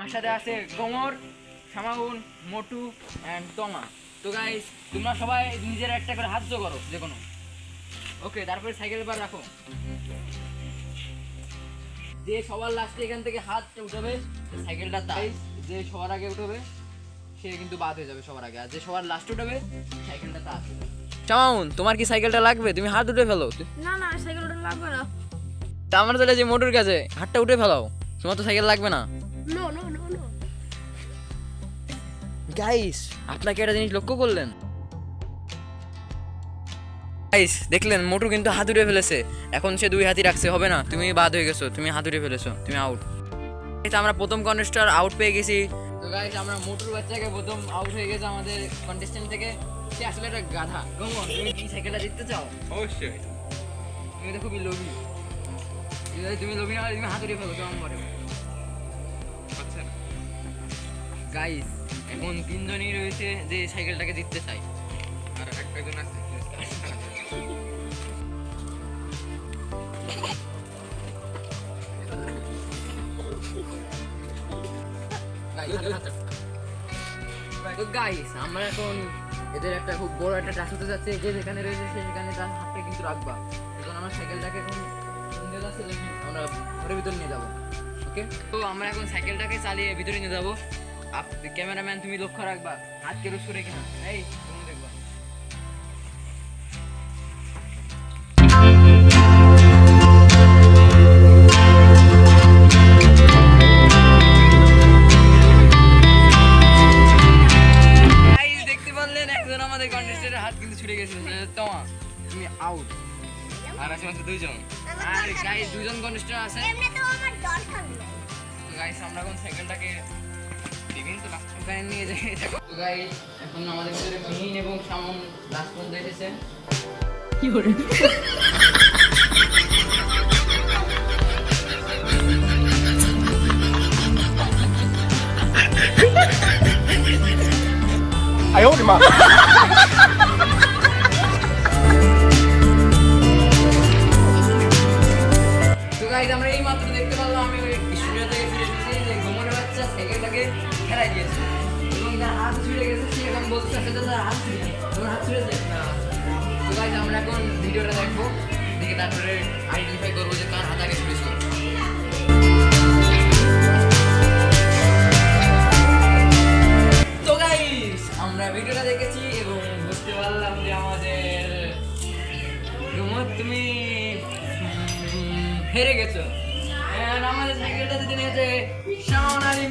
আমার সাথে আছে গোমর, শামাউন, মোটু অ্যান্ড তমা। তো গাইস তোমরা সবাই নিজের একটা করে হাত করো যে কোনো। ওকে, তারপরে সাইকেল বার রাখো। যে সবার লাস্টে এখান থেকে হাতটা উঠাবে সাইকেলটা তাই, যে সবার আগে উঠবে সে কিন্তু বাদ হয়ে যাবে সবার আগে, আর যে সবার লাস্টে উঠবে সাইকেলটা তা আসবে। শামাউন, তোমার কি সাইকেলটা লাগবে? তুমি হাত উঠে ফেলো। না না, সাইকেলটা লাগবে না। তা আমরা তাহলে যে মোটর কাছে হাতটা উঠে ফেলাও, তোমার তো সাইকেল লাগবে না। No no no no. Guys আপনাকে একটা জিনিস লক্ষ্য করলেন? গাইস দেখলেন মোটর কিন্তু হাত উঠে ফেলেছে, এখন সে দুই হাতই রাখছে, হবে না, তুমি বাদ হয়ে গেছো, তুমি হাত উঠে ফেলেছো, তুমি আউট। আমরা প্রথম কন্টেস্টার আউট পেয়ে গেছি। তো গাইস আমরা মোটর বাচ্চাকে প্রথম আউট হয়ে গেছে আমাদের কন্টেস্টেন্ট থেকে। সে আসলে একটা গাধা। গোমর, তুমি কি সাইকেলটা জিততে চাও? অবশ্যই। তুমি তো খুবই লোভী। তুমি লোভী না হলে তুমি হাত উঠে ফেলো কেমন করে। আচ্ছা না। গাইস এখন তিনজনই রয়েছে যে সাইকেলটাকে জিততে চাই। আর একজন আছে। তো গাইস আমরা এখন এদের একটা খুব বড় একটা টাস্ক হতে যাচ্ছে, যে যেখানে রয়েছে সে সেখানে তার হাতটা কিন্তু রাখবা। এখন আমরা সাইকেলটাকে এখন আমরা ঘরের ভিতরে নিয়ে যাবো। ওকে, তো আমরা এখন সাইকেলটাকে চালিয়ে ভিতরে নিয়ে যাবো। ক্যামেরাম্যান তুমি লক্ষ্য রাখবা হাত কেউ সরে কিনা। এই তুমি দেখবা। দেখতে পারলেন একজন আমাদের কন্টেস্টেন্টের হাত কিন্তু ছুটে গেছে। তোমা তুমি আউট। আর আছে মাত্র দুইজন। আর গাইস দুজন কন্টেস্টেন্ট আছে। এমনিতেও আমার দরকার নেই। তো গাইস আমরা এখন সাইকেলটাকে বিভিন্ন ওখানে নিয়ে যাই। তো গাইস এখন আমাদের ভিতরে মিহিন এবং সামন লাস্ট পর্যন্ত এসেছে। কি করে আয় ওরে মা। তো গাইস আমরা এই মাত্র দেখতে পারলাম আমি ওই স্টুডিও থেকে ফিরে এসেছি যে গোমরের বাচ্চা সাইকেলটাকে খেলাই দিয়েছে এবং তার হাত ছুটে গেছে। সে এখন বলছে যে তার হাত ছুটে তোমার হাত ছুটেছে না। তো গাইস আমরা এখন ভিডিওটা দেখবো, দেখে তারপরে আইডেন্টিফাই করবো যে কার হাত আগে ছুটেছে। তো গাইস আমরা ভিডিওটা দেখেছি এবং বুঝতে পারলাম যে আমাদের গোমর তুমি হেরে গেছো। আমাদের সাইকেলটা দিতে নিয়েছে শাওন আলী।